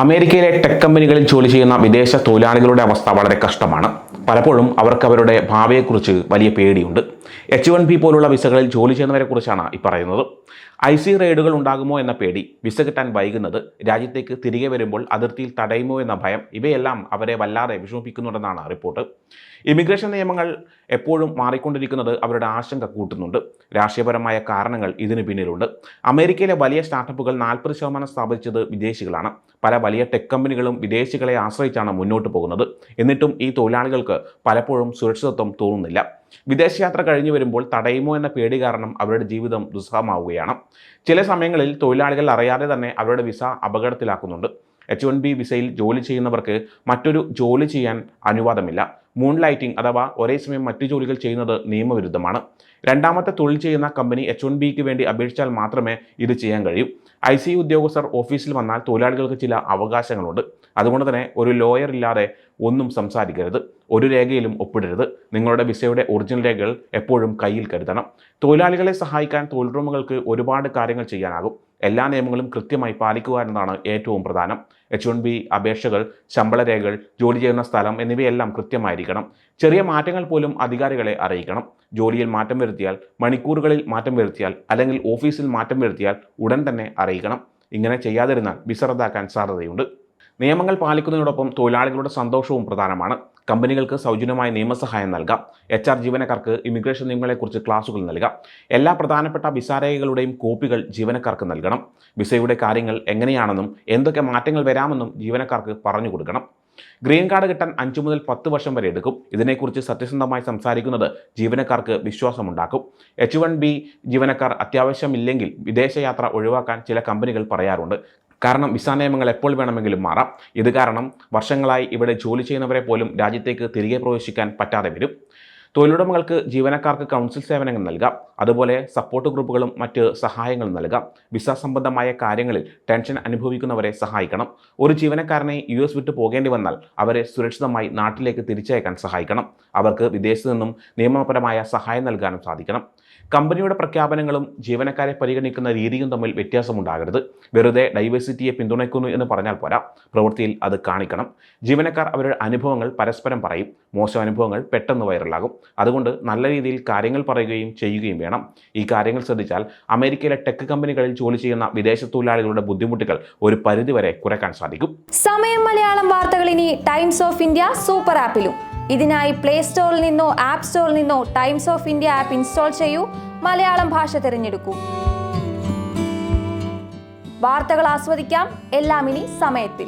അമേരിക്കയിലെ ടെക് കമ്പനികളിൽ ജോലി ചെയ്യുന്ന വിദേശ തൊഴിലാളികളുടെ അവസ്ഥ വളരെ കഷ്ടമാണ്. പലപ്പോഴും അവർക്ക് അവരുടെ ഭാവിയെക്കുറിച്ച് വലിയ പേടിയുണ്ട്. H1B പോലുള്ള വിസകളിൽ ജോലി ചെയ്യുന്നവരെ കുറിച്ചാണ് ഈ പറയുന്നത്. IC റെയ്ഡുകൾ ഉണ്ടാകുമോ എന്ന പേടി, വിസ കിട്ടാൻ വൈകുന്നത്, രാജ്യത്തേക്ക് തിരികെ വരുമ്പോൾ അതിർത്തിയിൽ തടയുമോ എന്ന ഭയം, ഇവയെല്ലാം അവരെ വല്ലാതെ വിഷമിപ്പിക്കുന്നുണ്ടെന്നാണ് റിപ്പോർട്ട്. ഇമിഗ്രേഷൻ നിയമങ്ങൾ എപ്പോഴും മാറിക്കൊണ്ടിരിക്കുന്നത് അവരുടെ ആശങ്ക കൂട്ടുന്നുണ്ട്. രാഷ്ട്രീയപരമായ കാരണങ്ങൾ ഇതിന് പിന്നിലുണ്ട്. അമേരിക്കയിലെ വലിയ സ്റ്റാർട്ടപ്പുകൾ 40% സ്ഥാപിച്ചത് വിദേശികളാണ്. പല വലിയ ടെക് കമ്പനികളും വിദേശികളെ ആശ്രയിച്ചാണ് മുന്നോട്ട് പോകുന്നത്. എന്നിട്ടും ഈ തൊഴിലാളികൾക്ക് പലപ്പോഴും സുരക്ഷിതത്വം തോന്നുന്നില്ല. വിദേശയാത്ര കഴിഞ്ഞു വരുമ്പോൾ തടയുമോ എന്ന പേടി കാരണം അവരുടെ ജീവിതം ദുസ്സഹമാവുകയാണ്. ചില സമയങ്ങളിൽ തൊഴിലാളികൾ അറിയാതെ തന്നെ അവരുടെ വിസ അപകടത്തിലാക്കുന്നുണ്ട്. H1B വിസയിൽ ജോലി ചെയ്യുന്നവർക്ക് മറ്റൊരു ജോലി ചെയ്യാൻ അനുവാദമില്ല. മൂൺ ലൈറ്റിംഗ് അഥവാ ഒരേ സമയം മറ്റു ജോലികൾ ചെയ്യുന്നത് നിയമവിരുദ്ധമാണ്. രണ്ടാമത്തെ തൊഴിൽ ചെയ്യുന്ന കമ്പനി H1Bക്ക് വേണ്ടി അപേക്ഷിച്ചാൽ മാത്രമേ ഇത് ചെയ്യാൻ കഴിയൂ. IC ഉദ്യോഗസ്ഥർ ഓഫീസിൽ വന്നാൽ തൊഴിലാളികൾക്ക് ചില അവകാശങ്ങളുണ്ട്. അതുകൊണ്ട് തന്നെ ഒരു ലോയർ ഇല്ലാതെ ഒന്നും സംസാരിക്കരുത്, ഒരു രേഖയിലും ഒപ്പിടരുത്. നിങ്ങളുടെ വിസയുടെ ഒറിജിനൽ രേഖകൾ എപ്പോഴും കയ്യിൽ കരുതണം. തൊഴിലാളികളെ സഹായിക്കാൻ തൊഴിൽ റൂമുകൾക്ക് ഒരുപാട് കാര്യങ്ങൾ ചെയ്യാനാകും. എല്ലാ നിയമങ്ങളും കൃത്യമായി പാലിക്കുക എന്നതാണ് ഏറ്റവും പ്രധാനം. H1B അപേക്ഷകൾ, ശമ്പള രേഖകൾ, ജോലി ചെയ്യുന്ന സ്ഥലം എന്നിവയെല്ലാം കൃത്യമായിരിക്കണം. ചെറിയ മാറ്റങ്ങൾ പോലും അധികാരികളെ അറിയിക്കണം. ജോലിയിൽ മാറ്റം വരുത്തിയാൽ, മണിക്കൂറുകളിൽ മാറ്റം വരുത്തിയാൽ, അല്ലെങ്കിൽ ഓഫീസിൽ മാറ്റം വരുത്തിയാൽ ഉടൻ തന്നെ അറിയിക്കണം. ഇങ്ങനെ ചെയ്യാതിരുന്നാൽ വിസ റദ്ദാക്കാൻ സാധ്യതയുണ്ട്. നിയമങ്ങൾ പാലിക്കുന്നതിനോടൊപ്പം തൊഴിലാളികളുടെ സന്തോഷവും പ്രധാനമാണ്. കമ്പനികൾക്ക് സൗജന്യമായ നിയമസഹായം നൽകാം. HR ജീവനക്കാർക്ക് ഇമിഗ്രേഷൻ നിയമങ്ങളെക്കുറിച്ച് ക്ലാസുകൾ നൽകാം. എല്ലാ പ്രധാനപ്പെട്ട വിസ രേഖകളുടെയും കോപ്പികൾ ജീവനക്കാർക്ക് നൽകണം. വിസയുടെ കാര്യങ്ങൾ എങ്ങനെയാണെന്നും എന്തൊക്കെ മാറ്റങ്ങൾ വരാമെന്നും ജീവനക്കാർക്ക് പറഞ്ഞു കൊടുക്കണം. ഗ്രീൻ കാർഡ് കിട്ടാൻ 5 മുതൽ 10 വർഷം വരെ എടുക്കും. ഇതിനെക്കുറിച്ച് സത്യസന്ധമായി സംസാരിക്കുന്നത് ജീവനക്കാർക്ക് വിശ്വാസമുണ്ടാക്കും. H1B ജീവനക്കാർ അത്യാവശ്യമില്ലെങ്കിൽ വിദേശയാത്ര ഒഴിവാക്കാൻ ചില കമ്പനികൾ പറയാറുണ്ട്. കാരണം വിസ നിയമങ്ങൾ എപ്പോൾ വേണമെങ്കിലും മാറാം. ഇത് കാരണം വർഷങ്ങളായി ഇവിടെ ജോലി ചെയ്യുന്നവരെ പോലും രാജ്യത്തേക്ക് തിരികെ പ്രവേശിക്കാൻ പറ്റാതെ വരും. തൊഴിലുടമകൾക്ക് ജീവനക്കാർക്ക് കൗൺസിൽ സേവനങ്ങൾ നൽകാം. അതുപോലെ സപ്പോർട്ട് ഗ്രൂപ്പുകളും മറ്റ് സഹായങ്ങളും നൽകാം. വിസ സംബന്ധമായ കാര്യങ്ങളിൽ ടെൻഷൻ അനുഭവിക്കുന്നവരെ സഹായിക്കണം. ഒരു ജീവനക്കാരനെ US വിട്ടു പോകേണ്ടി വന്നാൽ അവരെ സുരക്ഷിതമായി നാട്ടിലേക്ക് തിരിച്ചയക്കാൻ സഹായിക്കണം. അവർക്ക് വിദേശത്തു നിന്നും നിയമപരമായ സഹായം നൽകാനും സാധിക്കണം. കമ്പനിയുടെ പ്രഖ്യാപനങ്ങളും ജീവനക്കാരെ പരിഗണിക്കുന്ന രീതിയും തമ്മിൽ വ്യത്യാസമുണ്ടാകരുത്. വെറുതെ ഡൈവേഴ്സിറ്റിയെ പിന്തുണയ്ക്കുന്നു എന്ന് പറഞ്ഞാൽ പോരാ, പ്രവൃത്തിയിൽ അത് കാണിക്കണം. ജീവനക്കാർ അവരുടെ അനുഭവങ്ങൾ പരസ്പരം പറയും. മോശം അനുഭവങ്ങൾ പെട്ടെന്ന് വൈറലാകും. അതുകൊണ്ട് നല്ല രീതിയിൽ കാര്യങ്ങൾ പറയുകയും ചെയ്യുകയും വേണം. ഈ കാര്യങ്ങൾ ശ്രദ്ധിച്ചാൽ അമേരിക്കയിലെ ടെക് കമ്പനികളിൽ ജോലി ചെയ്യുന്ന വിദേശ തൊഴിലാളികളുടെ ബുദ്ധിമുട്ടുകൾ ഒരു പരിധിവരെ കുറയ്ക്കാൻ സാധിക്കും. സമയം മലയാളം വാർത്തകൾ ഇനി ടൈംസ് ഓഫ് ഇന്ത്യ സൂപ്പർ ആപ്പിലും. ഇതിനായി പ്ലേ സ്റ്റോറിൽ നിന്നോ ആപ്പ് സ്റ്റോറിൽ നിന്നോ times of India app install ചെയ്യൂ. മലയാളം ഭാഷ തിരഞ്ഞെടുക്കൂ. വാർത്തകൾ ആസ്വദിക്കാം. എല്ലാം ഇനി സമയത്തിൽ.